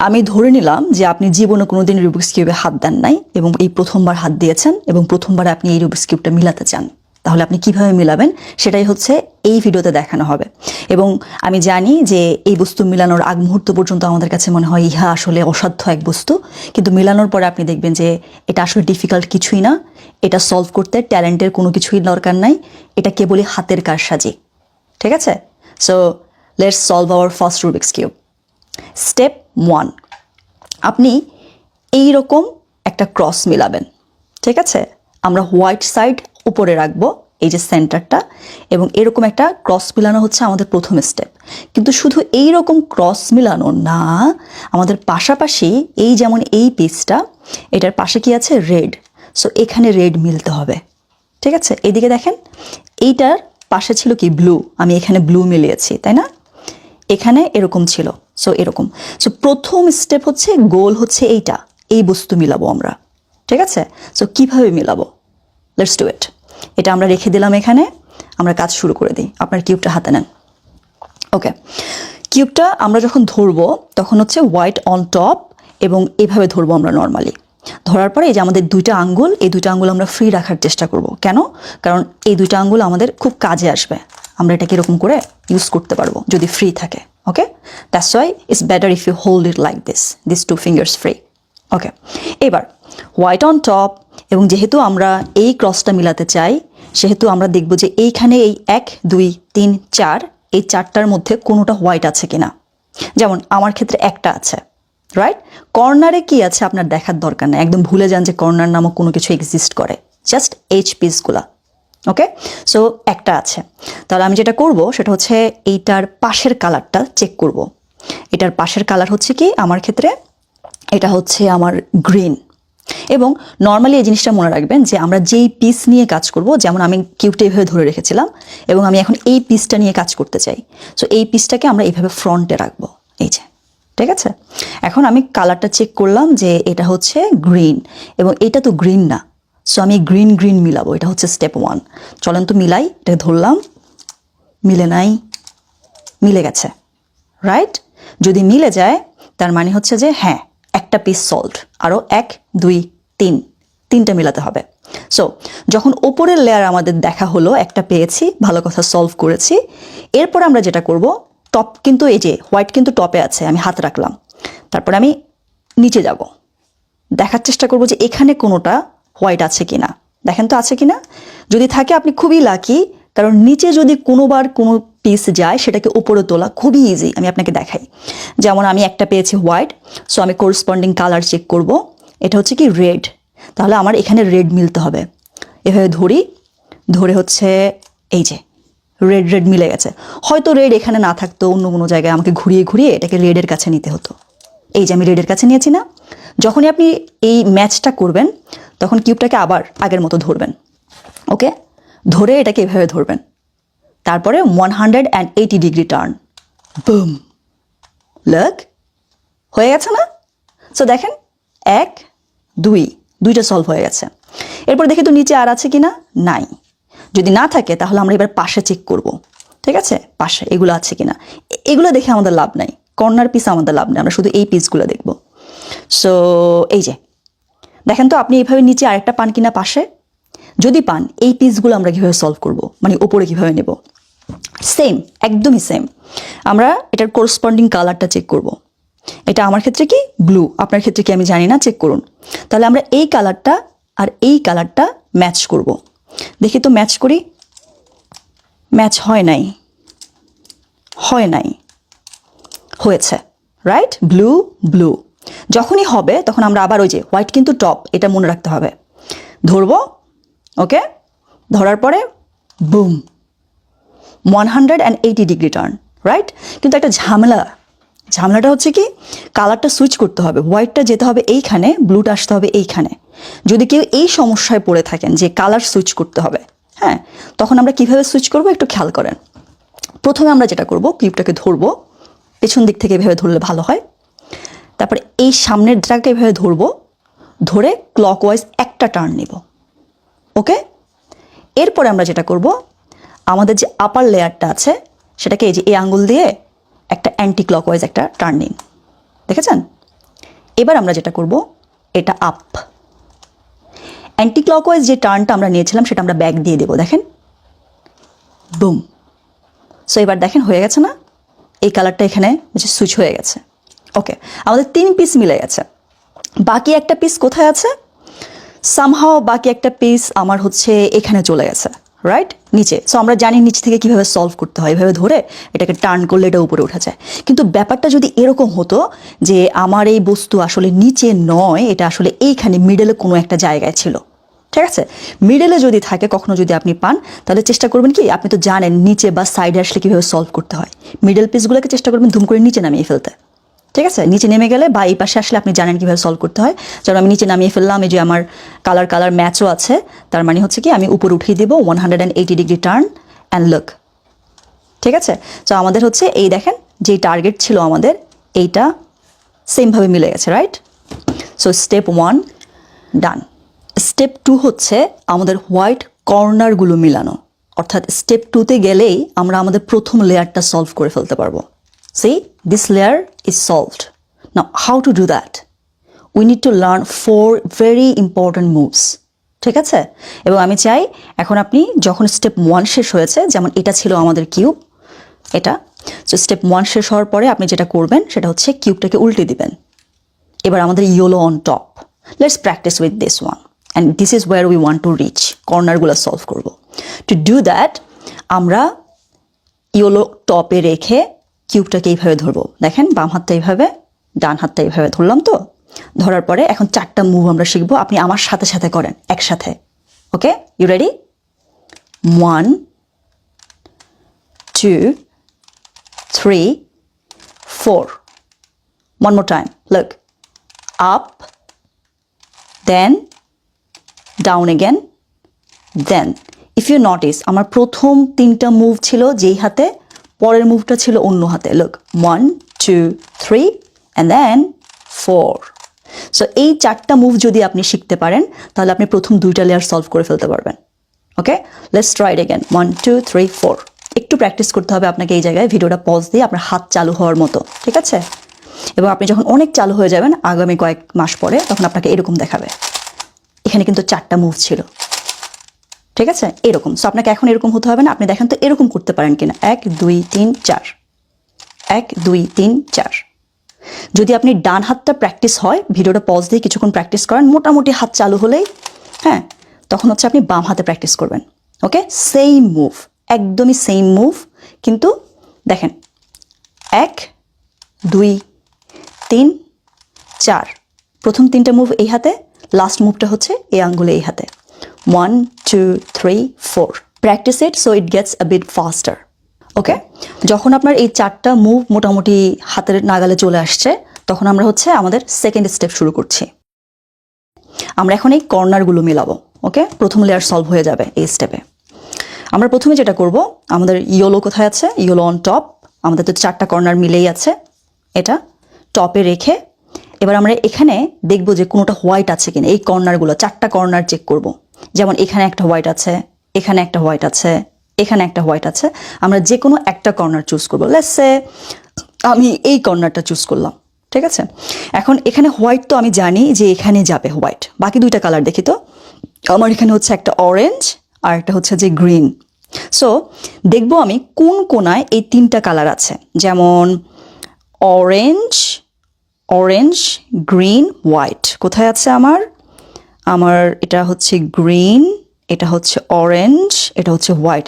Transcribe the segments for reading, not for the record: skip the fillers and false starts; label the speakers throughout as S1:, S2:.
S1: আমি ধরে নিলাম যে আপনি জীবনে কোনোদিন রুবিক্স কিউবে হাত দেন নাই এবং এই প্রথমবার হাত দিয়েছেন এবং প্রথমবার আপনি এই রুবিক্স কিউবটা মিলাতে চান। তাহলে আপনি কিভাবে মিলাবেন সেটাই হচ্ছে এই ভিডিওতে দেখানো হবে। এবং আমি জানি যে এই বস্তু মিলানোর আগ মুহূর্ত পর্যন্ত আমাদের কাছে মনে হয় ইহা আসলে অসাধ্য এক বস্তু, কিন্তু মিলানোর পরে আপনি দেখবেন যে এটা আসলে ডিফিকাল্ট কিছুই না। এটা সলভ করতে ট্যালেন্টের কোনো কিছুই দরকার নাই, এটা কেবলই হাতের কারসাজি। ঠিক আছে? So let's solve our first Rubik's cube. Step 1, আপনি এই রকম একটা ক্রস মিলাবেন। ঠিক আছে? আমরা হোয়াইট সাইড উপরে রাখবো, এই যে সেন্টারটা, এবং এরকম একটা ক্রস মিলানো হচ্ছে আমাদের প্রথম স্টেপ। কিন্তু শুধু এই রকম ক্রস মিলানো না, আমাদের পাশাপাশি এই যেমন এই পিসটা, এটার পাশে কি আছে? রেড। সো এখানে রেড মিলতে হবে। ঠিক আছে? এদিকে দেখেন, এইটার পাশে ছিল কি? ব্লু। আমি এখানে ব্লু মিলিয়েছি, তাই না? এখানে এরকম ছিল, সো এরকম। সো প্রথম স্টেপ হচ্ছে, গোল হচ্ছে এইটা, এই বস্তু মিলাবো আমরা। ঠিক আছে? সো কিভাবে মিলাবো? লেটস ডু ইট। এটা আমরা রেখে দিলাম এখানে, আমরা কাজ শুরু করে দিই। আপনার কিউবটা হাতে নেন। ওকে, কিউবটা আমরা যখন ধরবো তখন হচ্ছে হোয়াইট অন টপ, এবং এইভাবে ধরবো আমরা নর্মালি। ধরার পরে এই যে আমাদের দুইটা আঙ্গুল, এই দুইটা আঙ্গুল আমরা ফ্রি রাখার চেষ্টা করব। কেন? কারণ এই দুইটা আঙ্গুল আমাদের খুব কাজে আসবে। আমরা এটাকে এরকম করে ইউজ করতে পারবো যদি ফ্রি থাকে। Okay, that's why it's better if you hold it like this 2 fingers free. Okay, এবার হোয়াইট অন টপ, এবং যেহেতু আমরা এই ক্রসটা মিলাতে চাই সেহেতু আমরা দেখব যে এইখানে এই 1 2 3 4, এই 4টার মধ্যে কোনোটা হোয়াইট আছে কিনা। যেমন আমার ক্ষেত্রে একটা আছে, রাইট? কর্নারে কি আছে আপনার দেখার দরকার নেই, একদম ভুলে যান যে কর্নার নামক কোনো কিছু এক্সিস্ট করে, জাস্ট এইচ পিসগুলা। ওকে, সো একটা আছে। তাহলে আমি যেটা করব সেটা হচ্ছে এইটার পাশের কালারটা চেক করব। এটার পাশের কালার হচ্ছে কি আমার ক্ষেত্রে? এটা হচ্ছে আমার গ্রিন। এবং নর্মালি এই জিনিসটা মনে রাখবেন যে আমরা যেই পিস নিয়ে কাজ করব, যেমন আমি কিউবটা এইভাবে ধরে রেখেছিলাম এবং আমি এখন এই পিসটা নিয়ে কাজ করতে চাই, সো এই পিসটাকে আমরা এইভাবে ফ্রন্টে রাখবো, এই যে। ঠিক আছে? এখন আমি কালারটা চেক করলাম যে এটা হচ্ছে গ্রিন, এবং এটা তো গ্রিন না, সো আমি গ্রিন গ্রিন মিলাবো। এটা হচ্ছে স্টেপ 1। চলেন তো মিলাই। এটা ধরলাম, মিলে নাই, মিলে গেছে, রাইট? যদি মিলে যায় তার মানে হচ্ছে যে হ্যাঁ, একটা পিস সলভড। আরও 1 2 3, 3টা মিলাতে হবে। সো যখন ওপরের লেয়ার আমাদের দেখা হলো, একটা পেয়েছি, ভালো কথা, সলভ করেছি। এরপর আমরা যেটা করব, টপ কিন্তু এই যে হোয়াইট কিন্তু টপে আছে, আমি হাত রাখলাম। তারপরে আমি নিচে যাব, দেখার চেষ্টা করব যে এখানে কোনোটা হোয়াইট আছে কিনা। দেখেন তো আছে কিনা। যদি থাকে আপনি খুবই লাকি, কারণ নিচে যদি কোনোবার কোনো পিস যায় সেটাকে উপরে তোলা খুবই ইজি। আমি আপনাকে দেখাই। যেমন আমি একটা পেয়েছি হোয়াইট, সো আমি কোরসপন্ডিং কালার চেক করব। এটা হচ্ছে কি? রেড। তাহলে আমার এখানে রেড মিলতে হবে। এভাবে ধরে হচ্ছে এই যে রেড রেড মিলে গেছে। হয়তো রেড এখানে না থাকতো, অন্য কোনো জায়গায় আমাকে ঘুরিয়ে ঘুরিয়ে এটাকে রেডের কাছে নিতে হতো। এই যে আমি রেডের কাছে নিয়েছি না। যখনই আপনি এই ম্যাচটা করবেন তখন কিউবটাকে আবার আগের মতো ধরবেন। ওকে, ধরে এটাকে এভাবে ধরবেন, তারপরে 180 ডিগ্রি টার্ন, বুম, লক, হয়ে গেছে না? সো দেখেন 1 2, দুইটা সলভ হয়ে গেছে। এরপর দেখি তো নিচে আর আছে কিনা। নাই। যদি না থাকে তাহলে আমরা এবার পাশে চেক করব। ঠিক আছে? পাশে এগুলো আছে কিনা। এগুলো দেখে আমাদের লাভ নাই, কর্নার পিস আমাদের লাভ নেই, আমরা শুধু এই পিসগুলো দেখব। সো এই যে দেখেন তো আপনি এইভাবে নিচে আরেকটা পান কিনা পাশে। যদি পান, এই পিসগুলো আমরা কীভাবে সলভ করব, মানে ওপরে কীভাবে নেব। সেম, একদমই সেম। আমরা এটার কোরসপন্ডিং কালারটা চেক করব। এটা আমার ক্ষেত্রে কি? ব্লু। আপনার ক্ষেত্রে কি আমি জানি না, চেক করুন। তাহলে আমরা এই কালারটা আর এই কালারটা ম্যাচ করব। দেখি তো ম্যাচ করি। ম্যাচ হয় নাই, হয় নাই, হয়েছে, রাইট? Blue blue. যখনই হবে তখন আমরা আবার ওই যে হোয়াইট কিন্তু টপ, এটা মনে রাখতে হবে। ধরবো, ওকে, ধরার পরে বুম, 180 ডিগ্রি টার্ন, রাইট? কিন্তু একটা ঝামেলাটা হচ্ছে কি? কালারটা সুইচ করতে হবে। হোয়াইটটা যেতে হবে এইখানে, ব্লুটা আসতে হবে এইখানে। যদি কেউ এই সমস্যায় পড়ে থাকেন যে কালার সুইচ করতে হবে, হ্যাঁ, তখন আমরা কিভাবে সুইচ করব একটু খেয়াল করেন। প্রথমে আমরা যেটা করব, কিউবটাকে ধরবো, পেছন দিক থেকে এভাবে ধরলে ভালো হয়। তারপরে এই সামনের জায়গাকে এভাবে ধরবো, ধরে ক্লকওয়াইজ একটা টার্ন নেব। ওকে, এরপরে আমরা যেটা করব, আমাদের যে আপার লেয়ারটা আছে সেটাকে এই যে এই আঙ্গুল দিয়ে একটা অ্যান্টি ক্লকওয়াইজ একটা টার্ন নিন। দেখেছেন? এবার আমরা যেটা করব, এটা আপ। অ্যান্টি ক্লকওয়াইজ যে টার্নটা আমরা নিয়েছিলাম সেটা আমরা ব্যাক দিয়ে দেবো, দেখেন, বুম। সো এবার দেখেন হয়ে গেছে না, এই কালারটা এখানে সুইচ হয়ে গেছে। ওকে, আমাদের 3 পিস মিলে গেছে। বাকি একটা পিস কোথায় আছে? সামহাও বাকি একটা পিস আমার হচ্ছে এখানে চলে গেছে, রাইট, নিচে। সো আমরা জানি নিচ থেকে কিভাবে সলভ করতে হয়, এভাবে ধরে এটাকে টার্ন করলে এটা উপরে উঠে যায়। কিন্তু ব্যাপারটা যদি এরকম হতো যে আমার এই বস্তু আসলে নিচে নয়, এটা আসলে এইখানে মিডলে কোনো একটা জায়গায় ছিল, ঠিক আছে? মিডলে যদি থাকে, কখনো যদি আপনি পান, তাহলে চেষ্টা করবেন কি, আপনি তো জানেন নিচে বা সাইডে আসলে কীভাবে সলভ করতে হয়, মিডল পিসগুলোকে চেষ্টা করবেন ধুম করে নিচে নামিয়ে ফেলতে, ঠিক আছে? নিচে নেমে গেলে বা এই পাশে আসলে আপনি জানেন কীভাবে সলভ করতে হয়। যেমন আমি নিচে নামিয়ে ফেললাম, এই যে আমার কালার ম্যাচও আছে, তার মানে হচ্ছে কি আমি উপরে উঠিয়ে দেবো 180 ডিগ্রি টার্ন অ্যান্ড লুক, ঠিক আছে? তো আমাদের হচ্ছে এই দেখেন, যেই টার্গেট ছিল আমাদের, এইটা সেমভাবে মিলে গেছে, রাইট? সো স্টেপ 1 ডান। স্টেপ 2 হচ্ছে আমাদের হোয়াইট কর্নারগুলো মিলানো, অর্থাৎ স্টেপ 2তে গেলেই আমরা আমাদের প্রথম লেয়ারটা সলভ করে ফেলতে পারবো। See, this layer is solved. Now, how to do that? We need to learn 4 very important moves. ঠিক আছে? এবং আমি চাই এখন আপনি যখন স্টেপ 1 শেষ হয়েছে, যেমন এটা ছিল আমাদের কিউব, এটা, সো স্টেপ 1 শেষ হওয়ার পরে আপনি যেটা করবেন সেটা হচ্ছে কিউবটাকে উল্টে দিবেন। এবার আমাদের yellow on top. Let's practice with this one. And this is where we want to reach. কর্নারগুলো সলভ করব। To do that, আমরা ইয়েলো টপে রেখে কিউবটাকে এইভাবে ধরবো। দেখেন, বাম হাতটা এইভাবে, ডান হাতটা এইভাবে ধরলাম। তো ধরার পরে এখন 4টা মুভ আমরা শিখবো, আপনি আমার সাথে সাথে করেন একসাথে। ওকে, you ready? 1 2 3 4. One more time. Look. Up, then down again, then. If you notice, আমার প্রথম 3টা মুভ ছিল যেই হাতে, পরের মুভটা ছিল অন্য হাতে। Look, 1 2 3 and then 4. সো এই 4টা মুভ যদি আপনি শিখতে পারেন, তাহলে আপনি প্রথম 2টা লেয়ার সলভ করে ফেলতে পারবেন। ওকে, লেটস ট্রাই ইট अगेन। 1 2 3 4। একটু প্র্যাকটিস করতে হবে আপনাকে এই জায়গায়, ভিডিওটা পজ দিয়ে আপনার হাত চালু হওয়ার মতো, ঠিক আছে? এবং আপনি যখন অনেক চালু হয়ে যাবেন আগামী কয়েক মাস পরে, তখন আপনাকে এরকম দেখাবে। এখানে কিন্তু 4টা মুভ ছিল, ঠিক আছে? এরকম। সো আপনাকে এখন এরকম হতে হবে না, আপনি দেখেন তো এরকম করতে পারেন কিনা। 1 2 3 4, 1 2 3 4। যদি আপনি ডান হাতটা প্র্যাকটিস হয়, ভিডিওটা পজ দিয়ে কিছুক্ষণ প্র্যাকটিস করেন, মোটামুটি হাত চালু হলেই, হ্যাঁ, তখন হচ্ছে আপনি বাম হাতে প্র্যাকটিস করবেন। ওকে, সেম মুভ, একদমই সেম মুভ, কিন্তু দেখেন 1 2 3 4। প্রথম 3টা মুভ এই হাতে, লাস্ট মুভটা হচ্ছে এই আঙ্গুলে এই হাতে। 1 2 3 4. Practice it so it gets a bit faster. ওকে, যখন আপনার এই 4টা মুভ মোটামুটি হাতের নাগালে চলে আসছে, তখন আমরা হচ্ছে আমাদের সেকেন্ড স্টেপ শুরু করছি। আমরা এখন এই কর্নারগুলো মিলাবো। ওকে, প্রথম লেয়ার সলভ হয়ে যাবে এই স্টেপে। আমরা প্রথমে যেটা করব, আমাদের ইয়েলো কোথায় আছে? Yellow on top. আমাদের তো 4টা কর্নার মিলেই আছে, এটা টপে রেখে এবার আমরা এখানে দেখব যে কোনোটা হোয়াইট আছে কিনা। এই কর্নারগুলো 4টা কর্নার চেক করব। যেমন এখানে একটা হোয়াইট আছে, এখানে একটা হোয়াইট আছে, এখানে একটা হোয়াইট আছে। আমরা যে কোনো একটা কর্নার চুজ করবো। লেটস সে আমি এই কর্নারটা চুজ করলাম, ঠিক আছে? এখন এখানে হোয়াইট তো আমি জানি যে এখানে যাবে হোয়াইট। বাকি 2টা কালার দেখি তো। আমার এখানে হচ্ছে একটা অরেঞ্জ আর একটা হচ্ছে যে গ্রিন। সো দেখবো আমি কোন কোনায় এই 3টা কালার আছে। যেমন অরেঞ্জ, অরেঞ্জ, গ্রিন, হোয়াইট কোথায় আছে আমার? আমার এটা হচ্ছে গ্রিন, এটা হচ্ছে অরেঞ্জ, এটা হচ্ছে হোয়াইট।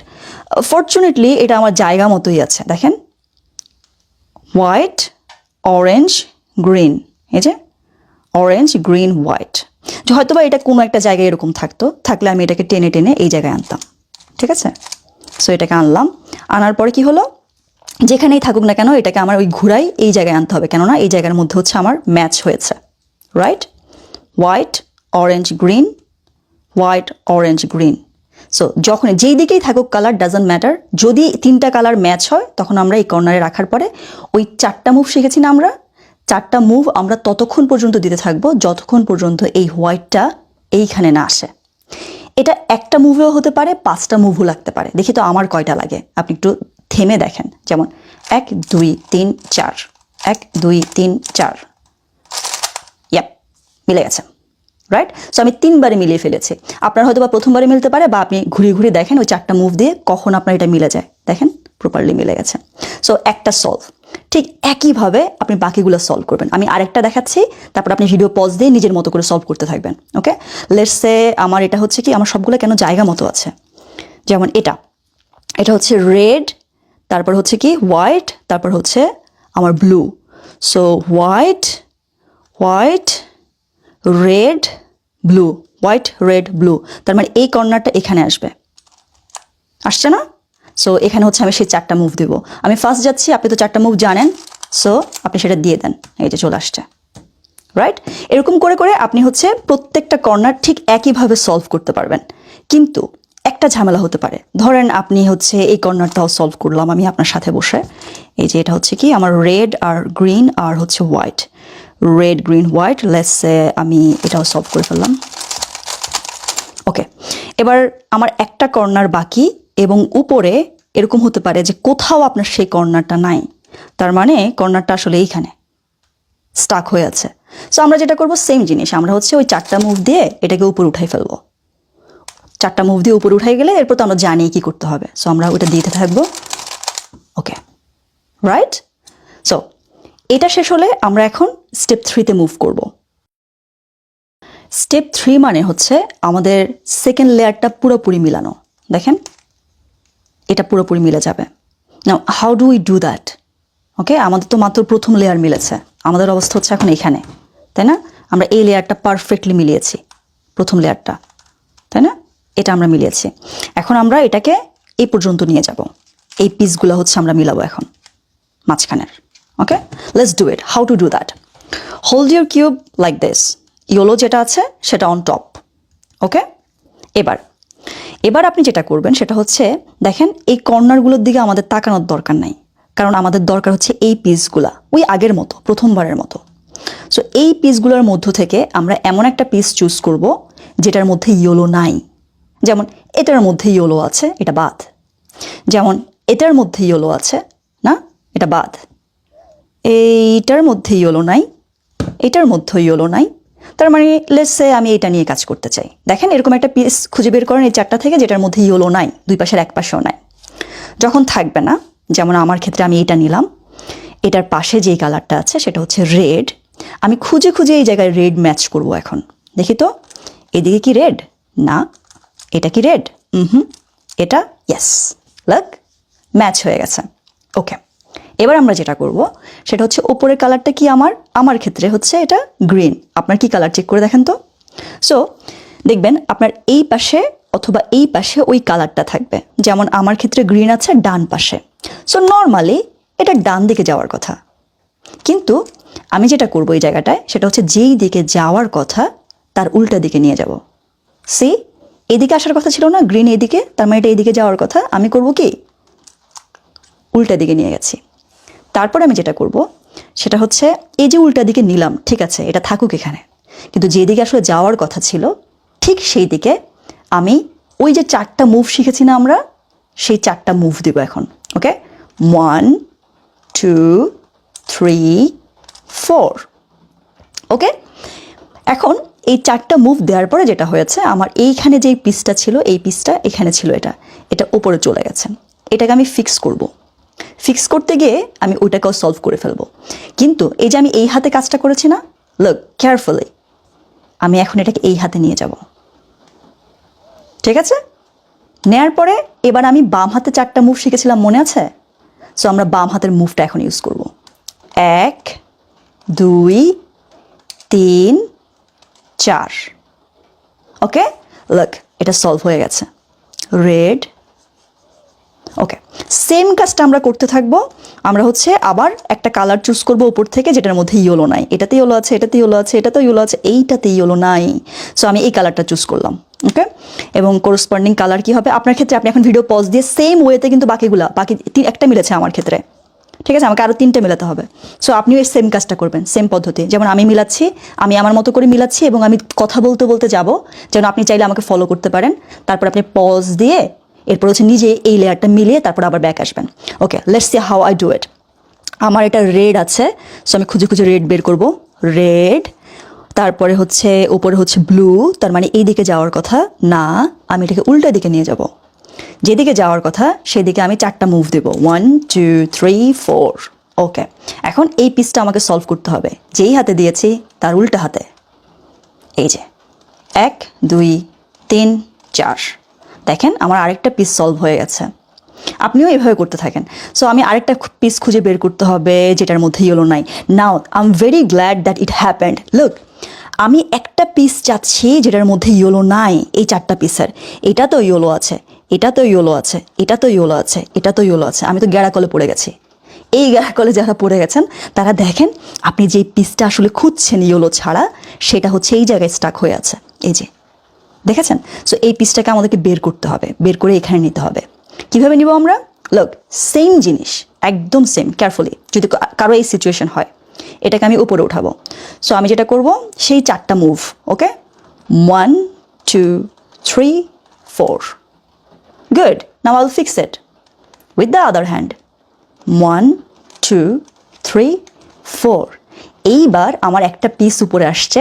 S1: ফরচুনেটলি এটা আমার জায়গা মতোই আছে। দেখেন, হোয়াইট, অরেঞ্জ, গ্রিন, এই যে অরেঞ্জ, গ্রিন, হোয়াইট। হয়তো বা এটা কোনো একটা জায়গায় এরকম থাকলে আমি এটাকে টেনে টেনে এই জায়গায় আনতাম, ঠিক আছে? সো এটাকে আনলাম, আনার পরে কি হলো, যেখানেই থাকুক না কেন এটাকে আমার ওই ঘুরাই এই জায়গায় আনতে হবে, কেননা এই জায়গার মধ্যে হচ্ছে আমার ম্যাচ হয়েছে, right? White, orange, green, white, orange, green. So যখন যেই দিকেই থাকুক কালার ডাজন্ট ম্যাটার, যদি 3টা কালার ম্যাচ হয় তখন আমরা এই কর্নারে রাখার পরে ওই 4টা মুভ শিখেছি না আমরা, 4টা মুভ আমরা ততক্ষণ পর্যন্ত দিতে থাকবো যতক্ষণ পর্যন্ত এই হোয়াইটটা এইখানে না আসে। এটা একটা মুভেও হতে পারে, 5টা মুভও লাগতে পারে। দেখি তো আমার কয়টা লাগে, আপনি একটু থেমে দেখেন। যেমন 1 2 3 4, 1 2 3 4, মিলে গেছে, রাইট? সো আমি 3বারে মিলিয়ে ফেলেছি। আপনার হয়তো বা প্রথমবারে মিলতে পারে, বা আপনি ঘুরিয়ে ঘুরিয়ে দেখেন ওই 4টা মুভ দিয়ে কখন আপনার এটা মিলে যায়। দেখেন প্রপারলি মিলে গেছে। সো একটা সলভ। ঠিক একইভাবে আপনি বাকিগুলো সলভ করবেন। আমি আরেকটা দেখাচ্ছি, তারপর আপনি ভিডিও পজ দিয়ে নিজের মতো করে সলভ করতে থাকবেন। ওকে, লেটস সে আমার এটা হচ্ছে কি, আমার সবগুলো কেন জায়গা মতো আছে। যেমন এটা হচ্ছে রেড, তারপর হচ্ছে কি হোয়াইট, তারপর হচ্ছে আমার blue. So white, red, blue, white, red, blue. তার মানে এই কর্নারটা এখানে আসছে না? সো এখানে হচ্ছে আমি সেই 4টা মুভ দেবো। আমি ফার্স্ট যাচ্ছি, আপনি তো 4টা মুভ জানেন, সো আপনি সেটা দিয়ে দেন। এই যে চলে আসছে, রাইট? এরকম করে করে আপনি হচ্ছে প্রত্যেকটা কর্নার ঠিক একইভাবে সলভ করতে পারবেন। কিন্তু একটা ঝামেলা হতে পারে, ধরেন আপনি হচ্ছে এই কর্নারটাও সলভ করলাম আমি আপনার সাথে বসে। এই যে এটা হচ্ছে কি আমার রেড আর গ্রিন আর হচ্ছে white, red green white, let's say আমি এটাও সলভ করে ফেললাম। ওকে, এবার আমার একটা কর্নার বাকি, এবং উপরে এরকম হতে পারে যে কোথাও আপনার সেই কর্নারটা নাই, তার মানে কর্নারটা আসলে এইখানে স্টাক হয়ে আছে। সো আমরা যেটা করব সেম জিনিস, আমরা হচ্ছে ওই 4টা মুভ দিয়ে এটাকে উপরে উঠাই ফেলবো। 4টা মুভ দিয়ে উপরে উঠাই গেলে এরপর তো আমরা জানি কি করতে হবে। সো আমরা ওটা দিতে থাকবো। ওকে, রাইট? সো এটা শেষ হলে আমরা এখন স্টেপ 3-তে মুভ করব। স্টেপ 3 মানে হচ্ছে আমাদের সেকেন্ড লেয়ারটা পুরোপুরি মিলানো। দেখেন এটা পুরোপুরি মিলে যাবে। Now how do we do that? Okay, আমাদের তো মাত্র প্রথম লেয়ার মিলেছে, আমাদের অবস্থা হচ্ছে এখন এখানে, তাই না? আমরা এই লেয়ারটা পারফেক্টলি মিলিয়েছি, প্রথম লেয়ারটা, তাই না? এটা আমরা মিলিয়েছি। এখন আমরা এটাকে এই পর্যন্ত নিয়ে যাব। এই পিসগুলো হচ্ছে আমরা মিলাবো এখন মাঝখানের। Okay, let's do it. How to do that? Hold your cube like this, yellow যেটা আছে সেটা অন টপ। ওকে, এবার আপনি যেটা করবেন সেটা হচ্ছে, দেখেন এই কর্নারগুলোর দিকে আমাদের তাকানোর দরকার নাই, কারণ আমাদের দরকার হচ্ছে এই পিসগুলা, ওই আগের মতো, প্রথমবারের মতো। সো এই পিসগুলোর মধ্য থেকে আমরা এমন একটা পিস চুজ করব যেটার মধ্যে ইয়েলো নাই। যেমন এটার মধ্যে ইয়েলো আছে, এটা বাদ। যেমন এটার মধ্যে ইয়েলো আছে না, এটা বাদ। এইটার মধ্যে ইয়েলো নাই, এটার মধ্যে ইয়েলো নাই। তার মানে লেটস সে আমি এটা নিয়ে কাজ করতে চাই। দেখেন এরকম একটা পিস খুঁজে বের করেন এই 4টা থেকে যেটার মধ্যে ইয়েলো নাই, দুই পাশের এক পাশেও নাই। যখন থাকবে না, যেমন আমার ক্ষেত্রে আমি এটা নিলাম, এটার পাশে যেই কালারটা আছে সেটা হচ্ছে রেড। আমি খুঁজে খুঁজে এই জায়গায় রেড ম্যাচ করব। এখন দেখি তো এদিকে কি রেড, না এটা কি রেড, এটা ইয়েস, লাগ ম্যাচ হয়ে গেছে। ওকে, এবার আমরা যেটা করব সেটা হচ্ছে ওপরের কালারটা কি, আমার ক্ষেত্রে হচ্ছে এটা গ্রিন। আপনার কি কালার চেক করে দেখেন তো। সো দেখবেন আপনার এই পাশে অথবা এই পাশে ওই কালারটা থাকবে। যেমন আমার ক্ষেত্রে গ্রিন আছে ডান পাশে, সো নর্মালি এটা ডান দিকে যাওয়ার কথা। কিন্তু আমি যেটা করব এই জায়গাটায় সেটা হচ্ছে যেই দিকে যাওয়ার কথা তার উল্টা দিকে নিয়ে যাব। সি, এদিকে আসার কথা ছিল না, গ্রিন এদিকে, তার মানে এটা এদিকে যাওয়ার কথা। আমি করব কি, উল্টা দিকে নিয়ে গেছি। তারপর আমি যেটা করব সেটা হচ্ছে এই যে উল্টা দিকে নিলাম, ঠিক আছে এটা থাকুক এখানে, কিন্তু যেদিকে আসলে যাওয়ার কথা ছিল ঠিক সেই দিকে আমি ওই যে 4টা মুভ শিখেছি না আমরা, সেই 4টা মুভ দিব এখন। ওকে, 1 2 3 4। ওকে, এখন এই 4টা মুভ দেওয়ার পরে যেটা হয়েছে, আমার এইখানে যে পিসটা ছিল, এই পিসটা এখানে ছিল, এটা উপরে চলে গেছে। এটাকে আমি ফিক্স করব। ফিক্স করতে গিয়ে আমি ওইটাকেও সলভ করে ফেলবো। কিন্তু এই যে আমি এই হাতে কাজটা করেছি না, লুক কেয়ারফুলি, আমি এখন এটাকে এই হাতে নিয়ে যাব। ঠিক আছে, নেয়ার পরে এবার আমি বাম হাতে 4টা মুভ শিখেছিলাম, মনে আছে? সো আমরা বাম হাতের মুভটা এখন ইউজ করব। 1 2 3 4। ওকে, লুক এটা সলভ হয়ে গেছে, রেড। ওকে, সেম কাজটা আমরা করতে থাকবো। আমরা হচ্ছে আবার একটা কালার চুজ করবো উপর থেকে যেটার মধ্যে ইয়েলো নাই। এটাতে ইয়েলো আছে, এটাতে ইয়েলো আছে, এটাতেও ইয়েলো আছে, এইটাতে ইয়েলো নাই। সো আমি এই কালারটা চুজ করলাম। ওকে, এবং করসপন্ডিং কালার কি হবে আপনার ক্ষেত্রে, আপনি এখন ভিডিও পজ দিয়ে সেম ওয়েতে কিন্তু বাকি একটা মিলেছে আমার ক্ষেত্রে, ঠিক আছে? আমাকে আরও 3টে মেলাতে হবে। সো আপনিও এই সেম কাজটা করবেন, সেম পদ্ধতি। যেমন আমি মিলাচ্ছি, আমি আমার মতো করে মিলাচ্ছি, এবং আমি কথা বলতে বলতে যাব, যেন আপনি চাইলে আমাকে ফলো করতে পারেন। তারপর আপনি পজ দিয়ে এরপর হচ্ছে নিজে এই লেয়ারটা মিলিয়ে তারপর আবার ব্যাক আসবেন। Okay, let's see how I do it. আমার এটা রেড আছে, সো আমি খুঁজে খুঁজে রেড বের করব, রেড। তারপরে হচ্ছে উপরে হচ্ছে ব্লু, তার মানে এই দিকে যাওয়ার কথা না, আমি এটাকে উল্টা দিকে নিয়ে যাব। যেদিকে যাওয়ার কথা সেদিকে আমি 4টা মুভ দেব, 1 2 3 4। ওকে, এখন এই পিসটা আমাকে সলভ করতে হবে, যেই হাতে দিয়েছি তার উল্টা হাতে। এই যে 1 2 3 4, দেখেন আমার আরেকটা পিস সলভ হয়ে গেছে। আপনিও এইভাবে করতে থাকেন। সো আমি আরেকটা পিস খুঁজে বের করতে হবে যেটার মধ্যে ইয়েলো নাই। Now I am very glad that it happened. Look, আমি একটা পিস চাচ্ছি যেটার মধ্যে ইয়েলো নাই, এই 4টা পিসের। এটা তো ইয়েলো আছে, এটা তো ইয়েলো আছে, এটা তো ইয়েলো আছে, এটা তো ইয়েলো আছে। আমি তো গ্যাড়াকলে পড়ে গেছি। এই গ্যাড়াকলে যারা পড়ে গেছেন তারা দেখেন, আপনি যে পিসটা আসলে খুঁজছেন ইয়েলো ছাড়া, সেটা হচ্ছে এই জায়গায় স্টাক হয়ে আছে। এই যে দেখেছেন? সো এই পিসটাকে আমাদেরকে বের করতে হবে, বের করে এখানে নিতে হবে। কিভাবে নিব আমরা? লুক, সেম জিনিস, একদম সেম। কেয়ারফুলি, যদি কারো এই সিচুয়েশন হয়, এটাকে আমি উপরে উঠাবো। সো আমি যেটা করব, সেই 4টা মুভ। ওকে, 1 2 3 4। গুড, নাও আইল fix it with the other hand. 1 2 3 4। এইবার আমার একটা পিস উপরে আসছে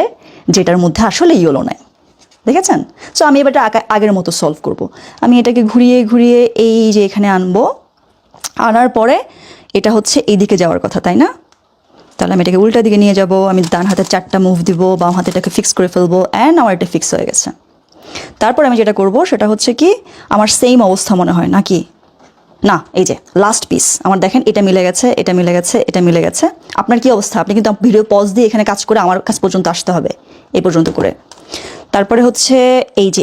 S1: যেটার মধ্যে আসলে ইয়েলো নাই, দেখেছেন? সো আমি এবারটা আগের মতো সলভ করব। আমি এটাকে ঘুরিয়ে ঘুরিয়ে এই যে এখানে আনবো, আনার পরে এটা হচ্ছে এই দিকে যাওয়ার কথা, তাই না? তাহলে আমি এটাকে উল্টা দিকে নিয়ে যাব। আমি ডান হাতে 4টা মুভ দিব, বাম হাতে এটাকে ফিক্স করে ফেলবো, অ্যান্ড আমার এটা ফিক্স হয়ে গেছে। তারপর আমি যেটা করব সেটা হচ্ছে কি, আমার সেম অবস্থা মনে হয় নাকি না, এই যে লাস্ট পিস আমার দেখেন, এটা মিলে গেছে, এটা মিলে গেছে, এটা মিলে গেছে। আপনার কি অবস্থা? আপনি কিন্তু ভিডিও পজ দিয়ে এখানে কাজ করে আমার কাছ পর্যন্ত আসতে হবে, এই পর্যন্ত করে। তারপরে হচ্ছে এই যে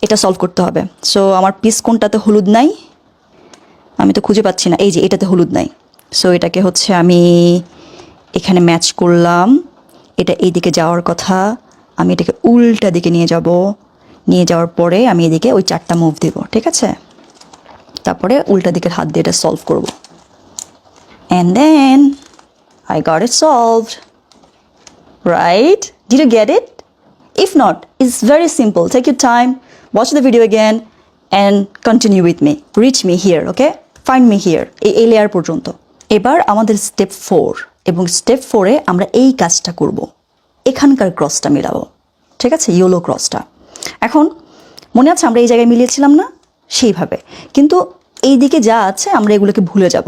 S1: এটা সলভ করতে হবে। সো আমার পিস কোনটাতে হলুদ নাই, আমি তো খুঁজে পাচ্ছি না। এই যে এটাতে হলুদ নাই। সো এটাকে হচ্ছে আমি এখানে ম্যাচ করলাম। এটা এই দিকে যাওয়ার কথা, আমি এটাকে উল্টা দিকে নিয়ে যাব। নিয়ে যাওয়ার পরে আমি এদিকে ওই 4টা মুভ দেব, ঠিক আছে? তারপরে উল্টা দিকের হাত দিয়ে এটা সলভ করব। And then I got it solved, right? Did you get it? If not, it's very simple. Take your time, watch the video again, and continue with me. Reach me here, okay? Find me here. এই layer পর্যন্ত। এবার আমাদের step 4, এবং step 4-এ আমরা এই কাজটা করব। এখানকার ক্রসটা মিলাবো, ঠিক আছে? ইয়েলো ক্রসটা। এখন মনে আছে আমরা এই জায়গায় মিলিয়েছিলাম না? সেইভাবে। কিন্তু এই দিকে যা আছে আমরা এগুলোকে ভুলে যাব।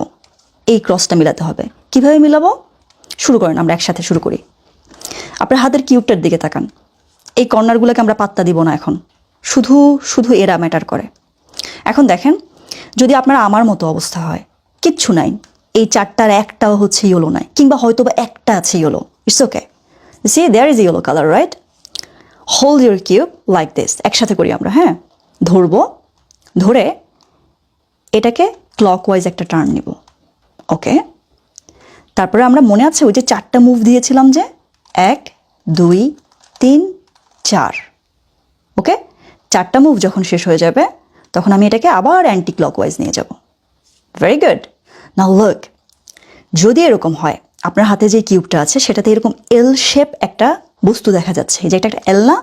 S1: এই ক্রসটা মিলাতে হবে। কিভাবে মিলাবো? শুরু করেন, আমরা একসাথে শুরু করি। আপনার হাতের কিউবটার দিকে তাকান। এই কর্নারগুলোকে আমরা পাত্তা দিব না এখন, শুধু শুধু এরা ম্যাটার করে। এখন দেখেন, যদি আপনার আমার মতো অবস্থা হয়, কিচ্ছু নাই, এই 4টার একটাও হচ্ছে ইয়েলো নাই, কিংবা হয়তো বা একটা আছে yellow, it's okay. See, there is yellow colour, right? Hold your cube like this. একসাথে করি আমরা, হ্যাঁ? ধরবো, ধরে এটাকে ক্লকওয়াইজ একটা টার্ন নিব। ওকে, তারপরে আমরা মনে আছে ওই যে 4টা মুভ দিয়েছিলাম, যে 1 2 3 4। ওকে, 4টা মুভ যখন শেষ হয়ে যাবে তখন আমি এটাকে আবার অ্যান্টি ক্লকওয়াইজ নিয়ে যাব। Very good. নাও লুক, যদি এরকম হয় আপনার হাতে যে কিউবটা আছে সেটাতে এরকম এল শেপ একটা বস্তু দেখা যাচ্ছে, যে একটা এল না?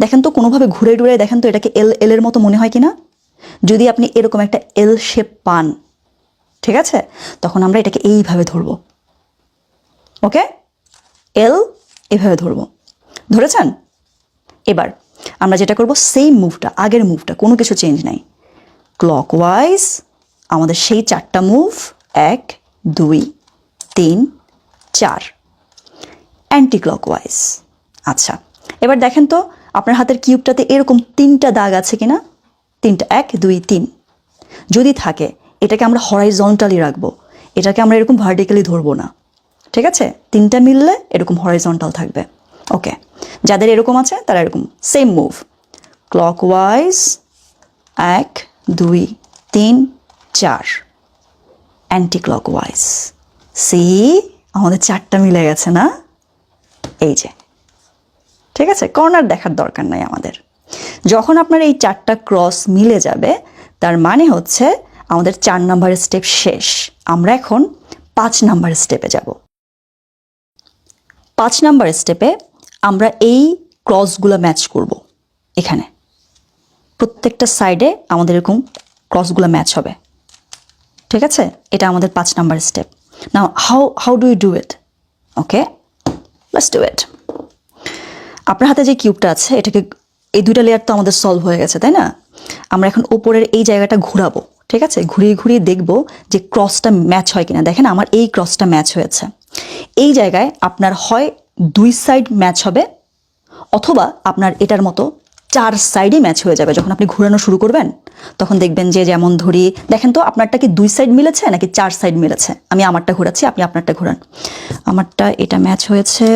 S1: দেখেন তো, কোনোভাবে ঘুরে ঘুরে দেখেন তো এটাকে এলের মতো মনে হয় কি না? যদি আপনি এরকম একটা এল শেপ পান, ঠিক আছে, তখন আমরা এটাকে এইভাবে ধরবো। ওকে, এল এভাবে ধরবো। ধরেছেন? এবার আমরা যেটা করব, সেম মুভটা, আগের মুভটা, কোনো কিছু চেঞ্জ নাই। ক্লকওয়াইজ আমাদের সেই 4টা মুভ, 1 2 3 4। Anti clockwise. আচ্ছা, এবার দেখেন তো আপনার হাতের কিউবটাতে এরকম 3টা দাগ আছে কিনা? 3টা, 1 2 3। যদি থাকে, এটাকে আমরা হরাইজন্টালি রাখবো, এটাকে আমরা এরকম ভার্টিক্যালি ধরবো না, ঠিক আছে? 3টা মিললে এরকম হরাইজন্টাল থাকবে। ওকে, যাদের এরকম আছে তারা এরকম same move, clockwise 1 2 3 4, anti clockwise. See, আমাদের 4টা মিলে গেছে না? এই যে, ঠিক আছে? কর্নার দেখার দরকার নাই আমাদের। যখন আপনার এই 4টা ক্রস মিলে যাবে, তার মানে হচ্ছে আমাদের 4 নম্বরের স্টেপ শেষ। আমরা এখন 5 নম্বরের স্টেপে যাব। 5 নম্বরের স্টেপে আমরা এই ক্রসগুলো ম্যাচ করব। এখানে প্রত্যেকটা সাইডে আমাদের এরকম ক্রসগুলো ম্যাচ হবে, ঠিক আছে? এটা আমাদের 5 নম্বর step. Now how do you do it? Okay, let's do it. আপনার হাতে যে কিউবটা আছে এটাকে এই দুইটা লেয়ার তো আমাদের সলভ হয়ে গেছে, তাই না? আমরা এখন উপরের এই জায়গাটা ঘোরাবো, ঠিক আছে? ঘুরিয়ে ঘুরিয়ে দেখব যে ক্রসটা ম্যাচ হয় কিনা। দেখেন আমার এই ক্রসটা ম্যাচ হয়েছে। এই জায়গায় আপনার হয় দুই সাইড ম্যাচ হবে, অথবা আপনার এটার মতো 4 সাইডই ম্যাচ হয়ে যাবে। যখন আপনি ঘোরানো শুরু করবেন তখন দেখবেন যে, যেমন ধরি, দেখেন তো আপনারটা কি 2 সাইড মিলেছে নাকি 4 সাইড মিলেছে। আমি আমারটা ঘোরাচ্ছি, আপনি আপনারটা ঘোরান। আমারটা এটা ম্যাচ হয়েছে,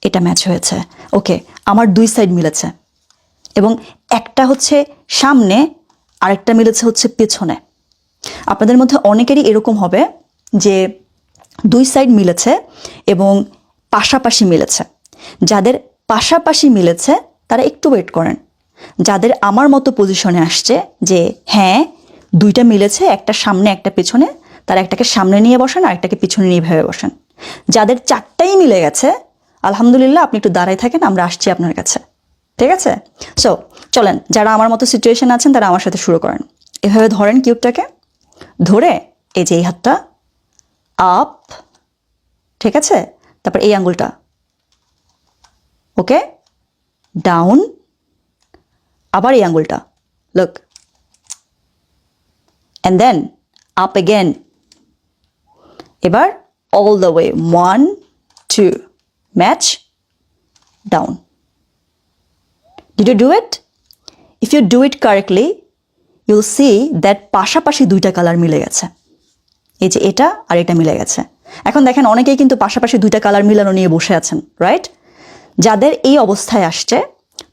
S1: এটা ম্যাচ হয়েছে। ওকে, আমার 2 সাইড মিলেছে এবং একটা হচ্ছে সামনে, আরেকটা মিলেছে হচ্ছে পেছনে। আপনাদের মধ্যে অনেকেরই এরকম হবে যে 2 সাইড মিলেছে এবং পাশাপাশি মিলেছে। যাদের পাশাপাশি মিলেছে তারা একটু ওয়েট করেন। যাদের আমার মতো পজিশনে আসছে যে হ্যাঁ দুইটা মিলেছে, একটা সামনে একটা পেছনে, তারা একটাকে সামনে নিয়ে বসেন আর একটাকে পিছনে নিয়ে ভেবে বসেন। যাদের 4টাই মিলে গেছে, আলহামদুলিল্লাহ, আপনি একটু দাঁড়ায় থাকেন, আমরা আসছি আপনার কাছে, ঠিক আছে? সো চলেন, যারা আমার মতো সিচুয়েশন আছেন তারা আমার সাথে শুরু করেন। এভাবে ধরেন কিউবটাকে, ধরে এই যে এই হাতটা আপ, ঠিক আছে? তারপর এই আঙ্গুলটা ওকে ডাউন, আবার এই আঙ্গুলটা look, and then up again. এবার all the way 1 2 match down. Did you do it? If you do it correctly, you'll see that পাশাপাশি দুইটা কালার মিলে গেছে। এই যে এটা আর এটা মিলে গেছে। এখন দেখেন অনেকেই কিন্তু পাশাপাশি দুইটা কালার মিলানো নিয়ে বসে আছেন, রাইট? যাদের এই অবস্থায় আসছে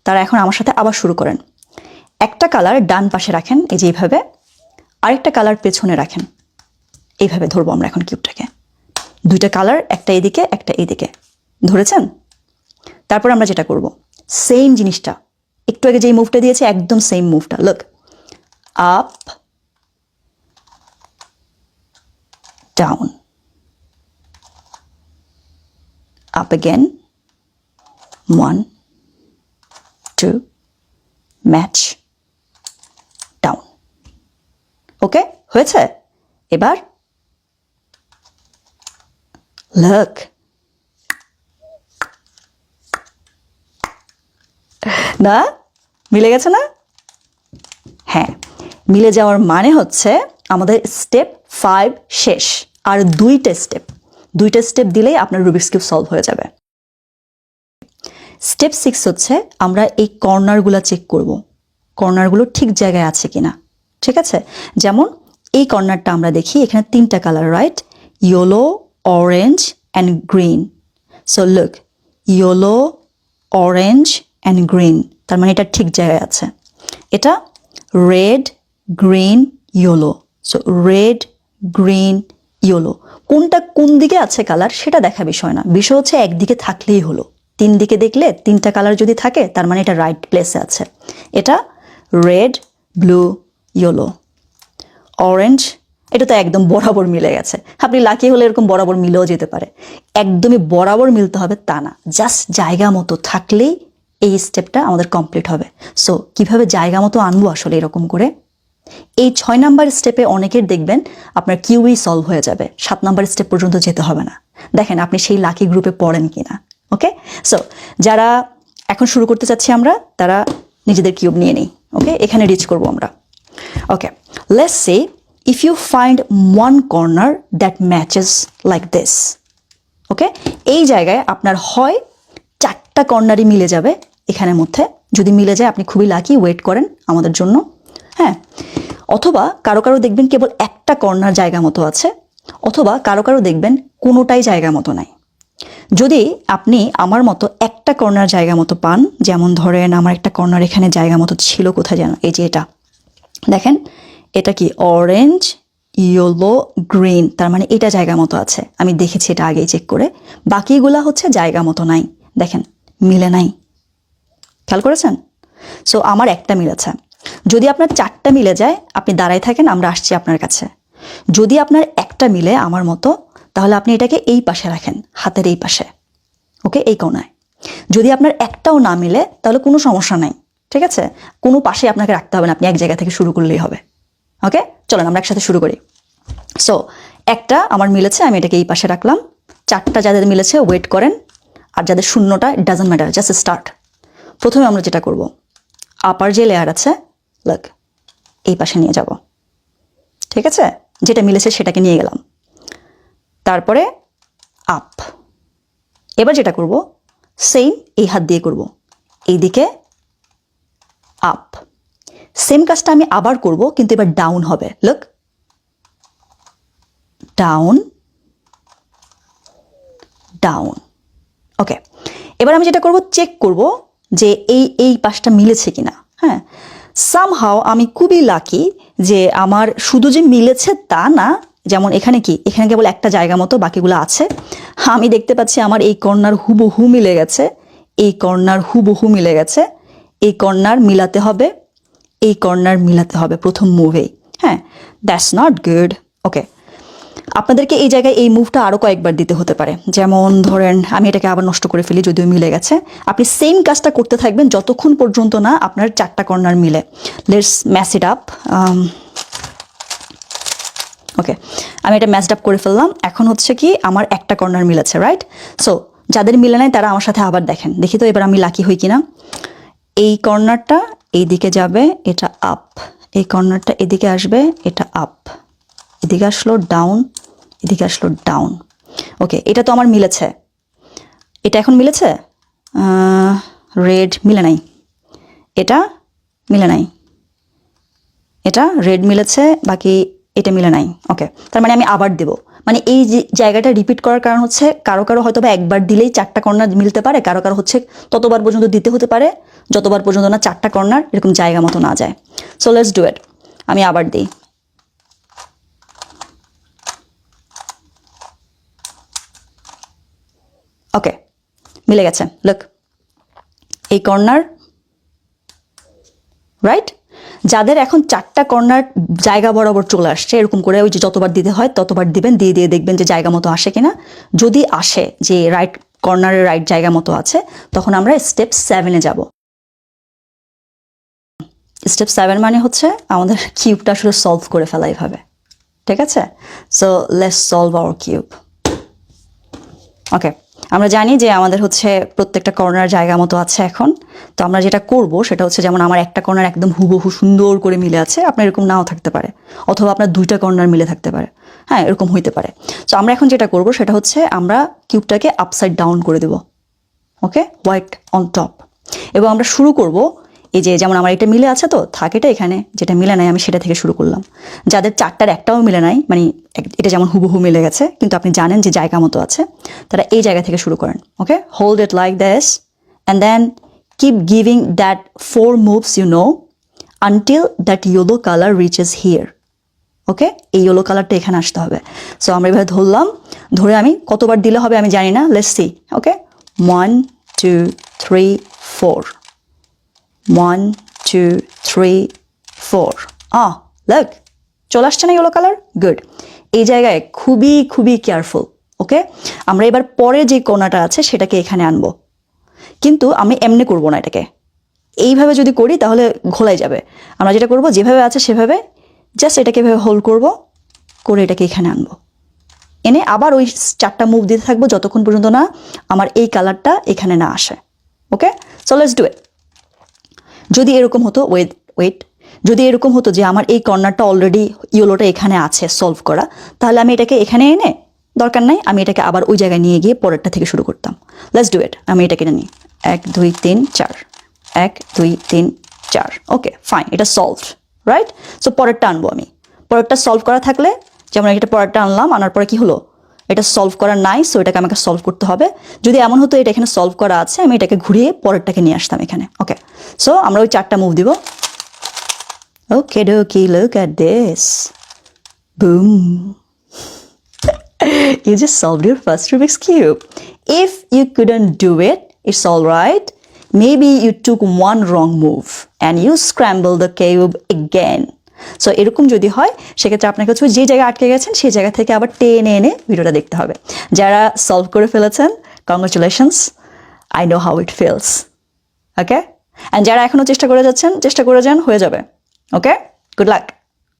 S1: তারা এখন আমার সাথে আবার শুরু করেন। একটা কালার ডান পাশে রাখেন, এই যে এইভাবে, আরেকটা কালার পেছনে রাখেন। এইভাবে ধরবো আমরা এখন কিউবটাকে। দুইটা কালার, একটা এদিকে একটা এইদিকে, ধরেছেন? তারপর আমরা যেটা করব, সেম জিনিসটা, একটু আগে যেই মুভটা দিয়েছে একদম সেম মুভটা, look, up down, up again, 1 2 match down. Okay, হয়েছে? এবার লুক, না মিলে গেছে না? হ্যাঁ, মিলে যাওয়ার মানে হচ্ছে আমাদের স্টেপ 5 শেষ, আর দুইটা স্টেপ দিলেই আপনার রুবিক্স কিউব সলভ হয়ে যাবে। স্টেপ 6 হচ্ছে আমরা এই কর্নারগুলো চেক করব, কর্নারগুলো ঠিক জায়গায় আছে কিনা, ঠিক আছে? যেমন এই কর্নারটা আমরা দেখি, এখানে 3টা colour, right? Yellow, orange and green. So look, yellow, orange and green, তার মানে এটা ঠিক জায়গায় আছে। এটা red, green, yellow. So red, green, yellow, কোনটা কোন দিকে আছে কালার সেটা দেখা বিষয় না, বিষয় হচ্ছে একদিকে থাকলেই হলো। 3 দিকে দেখলে 3টা কালার যদি থাকে তার মানে এটা রাইট প্লেসে আছে। এটা রেড, ব্লু, ইয়েলো, অরেঞ্জ, এটা তো একদম বরাবর মিলে গেছে। আপনি লাকি হলে এরকম বরাবর মিলেও যেতে পারে। একদমই বরাবর মিলতে হবে তা না, জাস্ট জায়গা মতো থাকলেই এই স্টেপটা আমাদের কমপ্লিট হবে। সো কিভাবে জায়গা মতো আনবো আসলে এরকম করে? এই 6 নাম্বার স্টেপে অনেকের দেখবেন আপনার কিউই সলভ হয়ে যাবে, 7 নাম্বার স্টেপ পর্যন্ত যেতে হবে না। দেখেন আপনি সেই লাকি গ্রুপে পড়েন কিনা। ওকে, সো যারা এখন শুরু করতে চাচ্ছি আমরা, তারা নিজেদের কিউব নিয়ে নিই। ওকে, এখানে রিচ করব আমরা। Okay, let's say if you find one corner that matches like this. Okay, এই জায়গায় আপনার হয় 4টা কর্নারই মিলে যাবে এখানের মধ্যে। যদি মিলে যায় আপনি খুবই লাকি, ওয়েট করেন আমাদের জন্য, হ্যাঁ। অথবা কারো কারো দেখবেন কেবল একটা কর্নার জায়গা মতো আছে, অথবা কারো কারো দেখবেন কোনোটাই জায়গা মতো নাই। যদি আপনি আমার মতো একটা কর্নার জায়গা মতো পান, যেমন ধরেন আমার একটা কর্নার এখানে জায়গা মতো ছিল, কোথায় যেন, এই যে এটা দেখেন, এটা কি অরেঞ্জ, ইয়েলো, গ্রিন, তার মানে এটা জায়গা মতো আছে। আমি দেখেছি এটা আগেই চেক করে। বাকিগুলা হচ্ছে জায়গা মতো নাই, দেখেন মিলে নাই, খেয়াল করেছেন? সো আমার একটা মিলেছে। যদি আপনার 4টা মিলে যায় আপনি দাঁড়ায় থাকেন, আমরা আসছি আপনার কাছে। যদি আপনার একটা মিলে আমার মতো, তাহলে আপনি এটাকে এই পাশে রাখেন, হাতের এই পাশে, ওকে, এই কোণায়। যদি আপনার একটাও না মিলে তাহলে কোনো সমস্যা নাই, ঠিক আছে? কোনো পাশে আপনাকে রাখতে হবে না, আপনি এক জায়গা থেকে শুরু করলেই হবে। ওকে, চলেন আমরা একসাথে শুরু করি। সো একটা আমার মিলেছে, আমি এটাকে এই পাশে রাখলাম। 4টা যাদের মিলেছে ওয়েট করেন, আর যাদের শূন্যটা it doesn't matter, just start. প্রথমে আমরা যেটা করব, আপার যে লেয়ার আছে লাইক এই পাশে নিয়ে যাব, ঠিক আছে, যেটা মিলেছে সেটাকে নিয়ে গেলাম, তারপরে আপ। এবার যেটা করব সেম এই হাত দিয়ে করব, এইদিকে আপ। সেম কাজটা আমি আবার করব, কিন্তু এবার ডাউন হবে, লুক ডাউন ডাউন। ওকে, এবার আমি যেটা করব চেক করব যে এই পাশটা মিলেছে কিনা। হ্যাঁ, সামহাও আমি খুবই লাকি যে আমার শুধু যে মিলেছে তা না, যেমন এখানে কি, এখানে কেবল একটা জায়গা মতো, বাকিগুলো আছে। আমি দেখতে পাচ্ছি আমার এই কর্নার হুবহু মিলে গেছে, এই কর্নার হুবহু মিলে গেছে, এই কর্নার মিলাতে হবে, এই কর্নার মিলাতে হবে প্রথম মুভেই। হ্যাঁ, দ্যাটস নট গুড। ওকে, আপনাদেরকে এই জায়গায় এই মুভটা আরও কয়েকবার দিতে হতে পারে। যেমন ধরেন আমি এটাকে আবার নষ্ট করে ফেলি, যদিও মিলে গেছে। আপনি সেম কাজটা করতে থাকবেন যতক্ষণ পর্যন্ত না আপনার 4টা কর্নার মিলে। Let's match it up. Okay, আমি এটা ম্যাচড আপ করে ফেললাম। এখন হচ্ছে কি আমার একটা কর্নার মিলেছে, রাইট? সো যাদের মিলে নাই তারা আমার সাথে আবার দেখেন, দেখি তো এবার আমি লাকি হই কিনা। এই কর্নারটা এইদিকে যাবে, এটা আপ। এই কর্নারটা এদিকে আসবে, এটা আপ। এদিকে আসলো ডাউন, এদিকে আসলো ডাউন। ওকে, এটা তো আমার মিলেছে, এটা এখন মিলেছে। রেড মিলে নাই, এটা মিলে নাই, এটা রেড মিলেছে, বাকি এটা মিলে নাই। ওকে, তার মানে আমি আবার দেব। মানে এই যে জায়গাটা রিপিট করার কারণ হচ্ছে কারো কারো হয়তো বা একবার দিলেই 4টা কর্নার মিলতে পারে, কারো কারো হচ্ছে ততবার পর্যন্ত দিতে হতে পারে যতবার পর্যন্ত না 4টা কর্নার এরকম জায়গা মতো না যায়। সো লেটস ডু ইট। আমি আবার দিই। ওকে, মিলে গেছে, লুক এই কর্নার, রাইট? যাদের এখন 4টা কর্নার জায়গা বরাবর চলে আসছে, এরকম করে ওই যে যতবার দিতে হয় ততবার দিবেন, দিয়ে দিয়ে দেখবেন যে জায়গা মতো আসে কিনা। যদি আসে যে রাইট কর্নারের রাইট জায়গা মতো আছে, তখন আমরা স্টেপ 7-এ যাব। স্টেপ 7 মানে হচ্ছে আমাদের কিউবটা আসলে সলভ করে ফেলা এইভাবে, ঠিক আছে? So let's solve our cube. Okay, আমরা জানি যে আমাদের হচ্ছে প্রত্যেকটা কর্নার জায়গা মতো আছে এখন। তো আমরা যেটা করব সেটা হচ্ছে, যেমন আমার একটা কর্নার একদম হুবহু সুন্দর করে মিলে আছে, আপনার এরকম নাও থাকতে পারে, অথবা আপনার 2টা কর্নার মিলে থাকতে পারে। হ্যাঁ, এরকম হইতে পারে। তো আমরা এখন যেটা করব সেটা হচ্ছে আমরা কিউবটাকে আপসাইড ডাউন করে দেব। ওকে, হোয়াইট অন টপ। এবং আমরা শুরু করব এই যে, যেমন আমার এটা মিলে আছে তো থাক এটা এখানে, যেটা মিলে নাই আমি সেটা থেকে শুরু করলাম। যাদের 4টার একটাও মিলে নাই, মানে এটা যেমন হুবহু মিলে গেছে কিন্তু আপনি জানেন যে জায়গা মতো আছে, তারা এই জায়গা থেকে শুরু করেন। Okay, hold it like this and then keep giving that 4 moves until that yellow colour reaches here. Okay, এই ইয়েলো কালারটা এখানে আসতে হবে। সো আমরা এভাবে ধরলাম, ধরে আমি কতবার দিলে হবে আমি জানি না, লেটস সি। ওকে, 1 2 3 4, 1 2 3 4। লুক, চলে আসছে না ইয়েলো কালার? গুড। এই জায়গায় খুবই খুবই কেয়ারফুল। ওকে, আমরা এবার পরে যে কোণাটা আছে সেটাকে এখানে আনবো, কিন্তু আমি এমনি করব না, এটাকে এইভাবে যদি করি তাহলে ঘোলাই যাবে। আমরা যেটা করব, যেভাবে আছে সেভাবে জাস্ট এটাকে এভাবে হোল্ড করব, করে এটাকে এখানে আনবো, এনে আবার ওই 4টা মুভ দিতে থাকবো যতক্ষণ পর্যন্ত না আমার এই কালারটা এখানে না আসে। ওকে, সো লেটস ডু ইট। যদি এরকম হতো, ওয়েট, যদি এরকম হতো যে আমার এই কর্নারটা অলরেডি ইয়েলোটা এখানে আছে সলভ করা, তাহলে আমি এটাকে এখানে এনে, দরকার নাই, আমি এটাকে আবার ওই জায়গায় নিয়ে গিয়ে পরেরটা থেকে শুরু করতাম। লেটস ডু ইট। আমি এটাকে নিই 1 2 3 4, 1 2 3 4। ওকে, ফাইন, এটা সলভ, রাইট? সো পরেরটা আনবো আমি। পরেরটা সলভ করা থাকলে, যেমন এটা পরেরটা আনলাম, আনার পরে কি হলো, এটা সলভ করা নাই, সো এটাকে আমাকে সলভ করতে হবে। যদি এমন হতো এটা এখানে সলভ করা আছে, আমি এটাকে ঘুরিয়ে পরেরটাকে নিয়ে আসতাম এখানে। ওকে, সো আমরা ওই 4টা মুভ দিব। Okey dokey, look at this, boom. You just solved your first Rubik's Cube. If you couldn't do it, it's all right. Maybe you took one wrong move and you scrambled the cube again. So এরকম যদি হয় সেক্ষেত্রে আপনাকে হচ্ছে যে জায়গায় আটকে গেছেন সেই জায়গা থেকে আবার টেনে এনে ভিডিওটা দেখতে হবে। যারা সলভ করে ফেলেছেন, congratulations, I know how it feels. Okay, and যারা এখনও চেষ্টা করে যাচ্ছেন, চেষ্টা করে যান, হয়ে যাবে। ওকে, গুড লাক।